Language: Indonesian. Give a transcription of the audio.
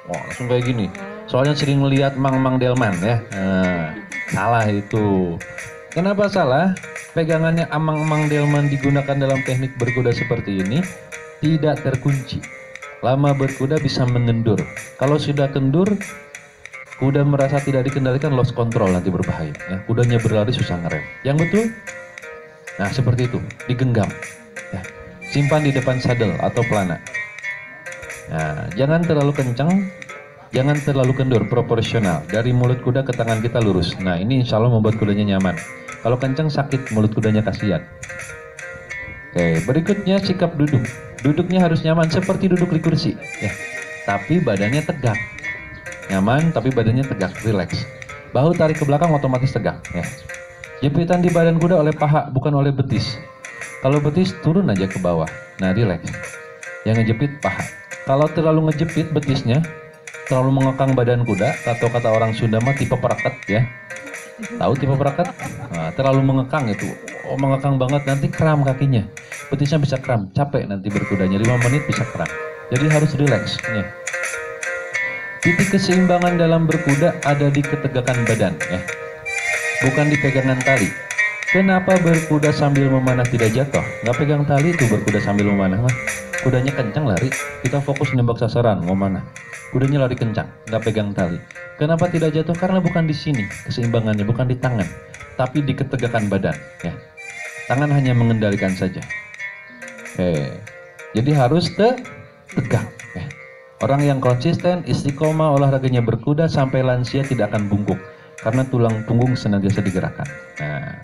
Oh, langsung kayak gini. Soalnya sering melihat Mang Delman ya. Salah itu. Kenapa salah? Pegangannya Mang Delman digunakan dalam teknik berkuda seperti ini tidak terkunci. Lama berkuda bisa mengendur. Kalau sudah kendur, kuda merasa tidak dikendalikan, lost control, nanti berbahaya. Ya. Kudanya berlari susah ngerem. Yang betul? Nah seperti itu, digenggam. Ya. Simpan di depan sadel atau pelana. Nah, jangan terlalu kencang, jangan terlalu kendur, proporsional. Dari mulut kuda ke tangan kita lurus. Nah ini insya Allah membuat kudanya nyaman. Kalau kencang sakit mulut kudanya, kasihan. Oke, berikutnya sikap duduk. Duduknya harus nyaman seperti duduk di kursi. Ya. Tapi badannya tegak. Nyaman tapi badannya tegak, rileks. Bahu tarik ke belakang otomatis tegak. Ya. Jepitan di badan kuda oleh paha, bukan oleh betis. Kalau betis turun aja ke bawah. Nah rileks. Yang ngejepit paha. Kalau terlalu ngejepit betisnya, terlalu mengekang badan kuda, atau kata orang Sunda mah tipe peraket ya. Tahu tipe peraket? Nah, terlalu mengekang itu. Oh, mengekang banget, nanti kram kakinya. Betisnya bisa kram, capek nanti berkudanya 5 menit bisa kram. Jadi harus rileks. Ya. Titik keseimbangan dalam berkuda ada di ketegakan badan ya. Bukan di pegangan tali. Kenapa berkuda sambil memanah tidak jatuh? Nggak pegang tali itu berkuda sambil memanah mah. Kudanya kencang lari, kita fokus nembak sasaran, memanah. Kudanya lari kencang, nggak pegang tali. Kenapa tidak jatuh? Karena bukan di sini keseimbangannya, bukan di tangan, tapi di ketegakan badan. Ya. Tangan hanya mengendalikan saja. Jadi harus tegak. Ya. Orang yang konsisten, istiqomah olahraganya berkuda sampai lansia tidak akan bungkuk. Karena tulang punggung senantiasa digerakkan. Nah,